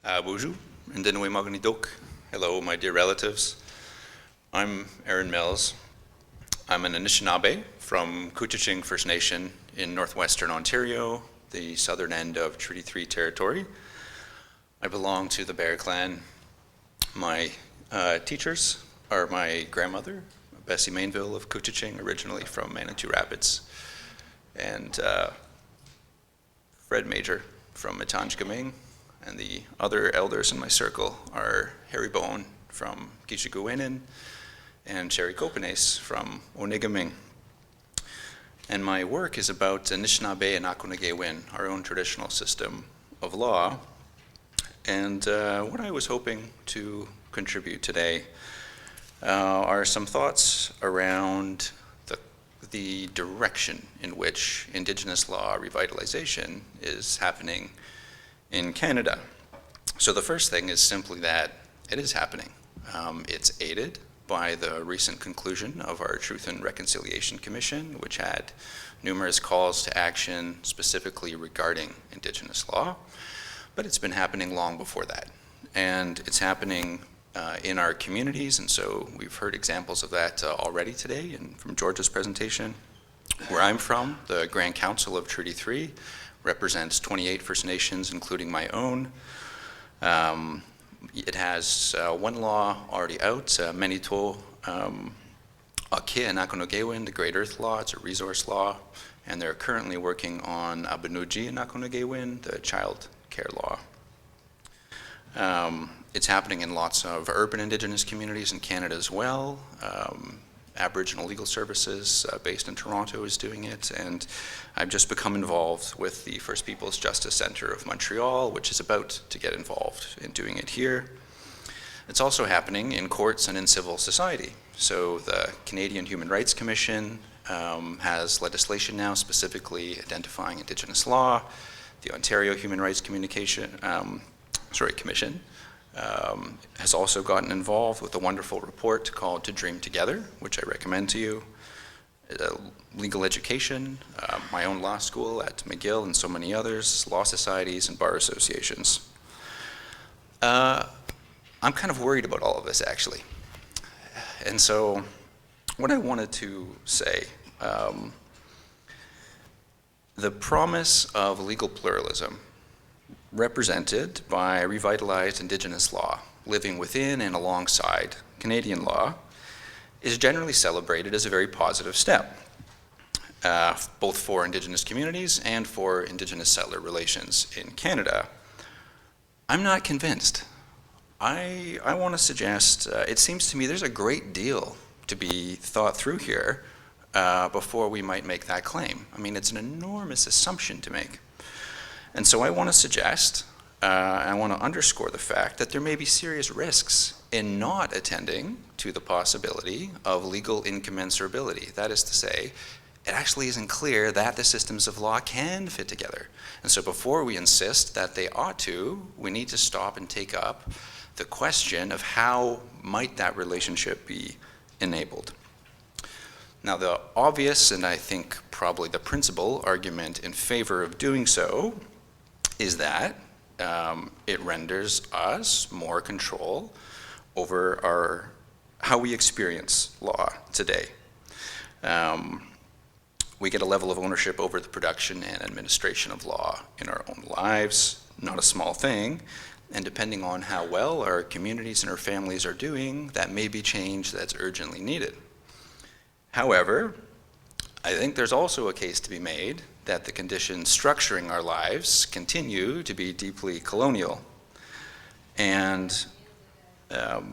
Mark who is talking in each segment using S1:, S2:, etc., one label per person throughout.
S1: Bonjour, Indigenous Magnidok. Hello, my dear relatives. I'm Aaron Mills. I'm an Anishinaabe from Couchiching First Nation in northwestern Ontario, the southern end of Treaty 3 territory. I belong to the Bear Clan. My teachers are my grandmother, Bessie Mainville of Couchiching, originally from Manitou Rapids, and Fred Major from Metanjgaming. And the other elders in my circle are Harry Bowen from Gishiguinen and Sherry Kopanes from Onigaming. And my work is about Anishinaabe and Akonagewin, our own traditional system of law. And what I was hoping to contribute today are some thoughts around the direction in which Indigenous law revitalization is happening in Canada. So the first thing is simply that it is happening. It's aided by the recent conclusion of our Truth and Reconciliation Commission, which had numerous calls to action specifically regarding Indigenous law, but it's been happening long before that. And it's happening in our communities, and so we've heard examples of that already today and from George's presentation. Where I'm from, the Grand Council of Treaty 3 represents 28 First Nations, including my own. It has one law already out, Manito Ake and Akonagewin, the Great Earth Law. It's a resource law, and they're currently working on Abenuji and Akonagewin, the child care law. It's happening in lots of urban Indigenous communities in Canada as well. Aboriginal Legal Services based in Toronto is doing it, and I've just become involved with the First Peoples Justice Centre of Montreal, which is about to get involved in doing it here. It's also happening in courts and in civil society. So the Canadian Human Rights Commission has legislation now specifically identifying Indigenous law. The Ontario Human Rights Commission has also gotten involved with a wonderful report called To Dream Together, which I recommend to you. Legal education, my own law school at McGill and so many others, law societies and bar associations. I'm kind of worried about all of this, actually. And so what I wanted to say, the promise of legal pluralism represented by revitalized Indigenous law, living within and alongside Canadian law, is generally celebrated as a very positive step, both for Indigenous communities and for Indigenous settler relations in Canada. I'm not convinced. I want to suggest, it seems to me there's a great deal to be thought through here before we might make that claim. I mean, it's an enormous assumption to make. And so I want to suggest, I want to underscore the fact that there may be serious risks in not attending to the possibility of legal incommensurability. That is to say, it actually isn't clear that the systems of law can fit together. And so before we insist that they ought to, we need to stop and take up the question of how might that relationship be enabled. Now, the obvious, and I think probably the principal argument in favor of doing so, is that it renders us more control over how we experience law today. We get a level of ownership over the production and administration of law in our own lives, not a small thing, and depending on how well our communities and our families are doing, that may be change that's urgently needed. However, I think there's also a case to be made that the conditions structuring our lives continue to be deeply colonial. And I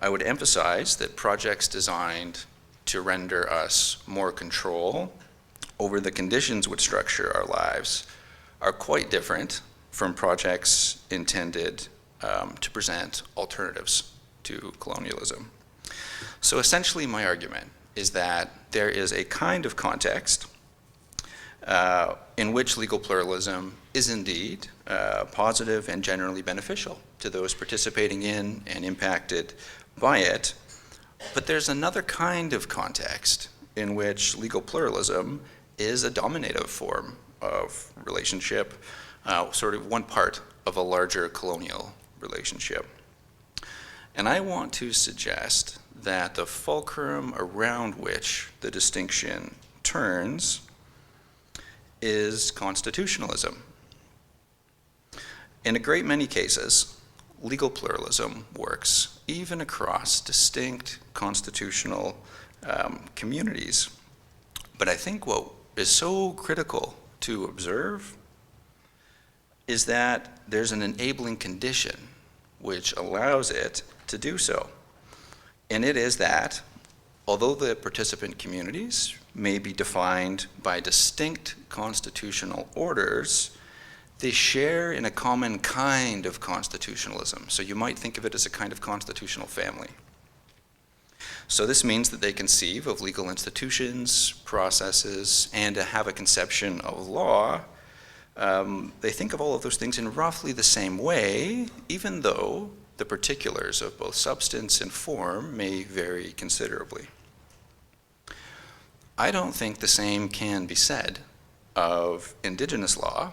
S1: would emphasize that projects designed to render us more control over the conditions which structure our lives are quite different from projects intended to present alternatives to colonialism. So essentially my argument is that there is a kind of context in which legal pluralism is indeed positive and generally beneficial to those participating in and impacted by it. But there's another kind of context in which legal pluralism is a dominative form of relationship, sort of one part of a larger colonial relationship. And I want to suggest that the fulcrum around which the distinction turns is constitutionalism. In a great many cases, legal pluralism works even across distinct constitutional communities. But I think what is so critical to observe is that there's an enabling condition which allows it to do so. And it is that, although the participant communities may be defined by distinct constitutional orders, they share in a common kind of constitutionalism. So you might think of it as a kind of constitutional family. So this means that they conceive of legal institutions, processes, and to have a conception of law. They think of all of those things in roughly the same way, even though the particulars of both substance and form may vary considerably. I don't think the same can be said of Indigenous law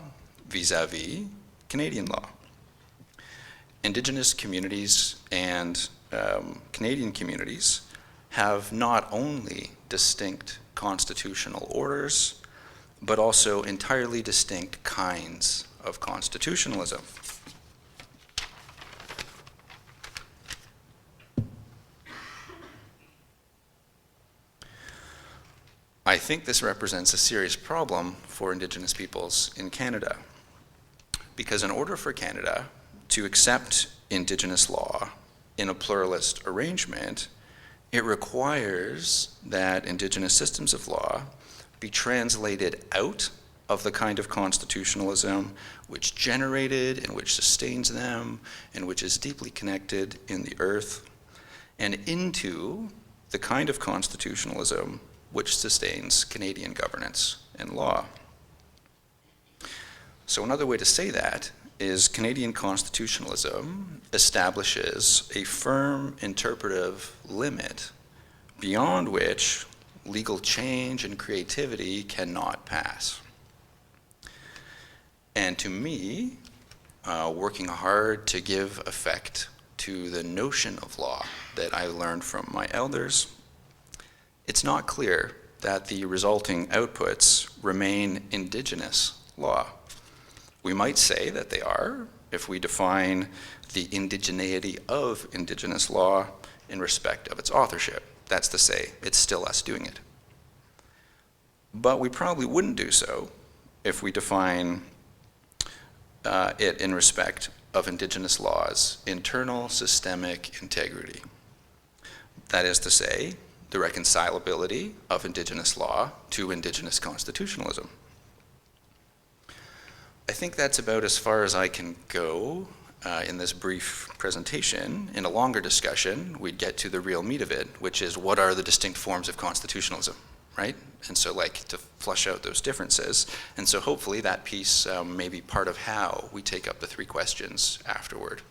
S1: vis-a-vis Canadian law. Indigenous communities and Canadian communities have not only distinct constitutional orders, but also entirely distinct kinds of constitutionalism. I think this represents a serious problem for Indigenous peoples in Canada, because in order for Canada to accept Indigenous law in a pluralist arrangement, it requires that Indigenous systems of law be translated out of the kind of constitutionalism which generated and which sustains them and which is deeply connected in the earth, and into the kind of constitutionalism which sustains Canadian governance and law. So another way to say that is Canadian constitutionalism establishes a firm interpretive limit beyond which legal change and creativity cannot pass. And to me, working hard to give effect to the notion of law that I learned from my elders, it's not clear that the resulting outputs remain Indigenous law. We might say that they are if we define the indigeneity of Indigenous law in respect of its authorship. That's to say, it's still us doing it. But we probably wouldn't do so if we define it in respect of Indigenous law's internal systemic integrity. That is to say, the reconcilability of Indigenous law to Indigenous constitutionalism. I think that's about as far as I can go in this brief presentation. In a longer discussion, we'd get to the real meat of it, which is what are the distinct forms of constitutionalism, right? And so to flush out those differences. And so hopefully that piece may be part of how we take up the three questions afterward.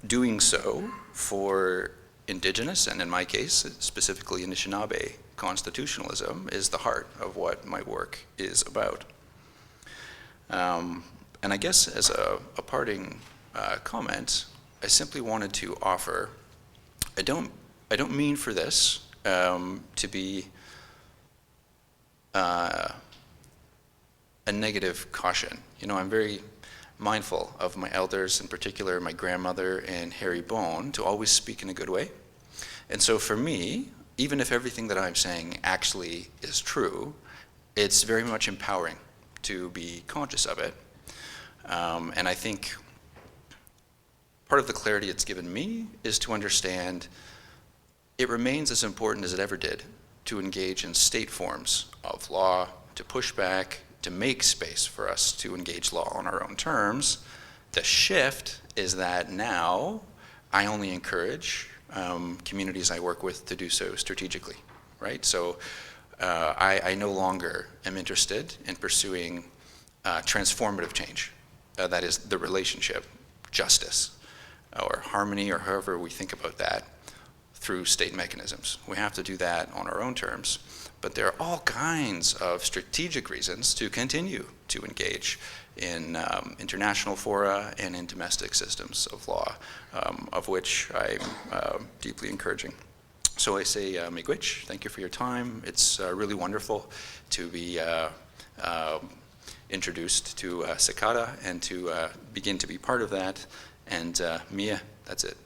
S1: Doing so for Indigenous, and in my case, specifically Anishinaabe, constitutionalism is the heart of what my work is about. And I guess as a parting comment, I simply wanted to offer, I don't mean for this to be a negative caution. You know, I'm very mindful of my elders, in particular my grandmother and Harry Bone, to always speak in a good way. And so for me, even if everything that I'm saying actually is true, it's very much empowering to be conscious of it. And I think part of the clarity it's given me is to understand it remains as important as it ever did to engage in state forms of law, to push back, to make space for us to engage law on our own terms. The shift is that now I only encourage communities I work with to do so strategically, right? So I no longer am interested in pursuing transformative change. That is the relationship, justice, or harmony, or however we think about that, through state mechanisms. We have to do that on our own terms. But there are all kinds of strategic reasons to continue to engage in international fora and in domestic systems of law, of which I'm deeply encouraging. So I say, miigwech, thank you for your time. It's really wonderful to be introduced to CICADA and to begin to be part of that. And Mia, that's it.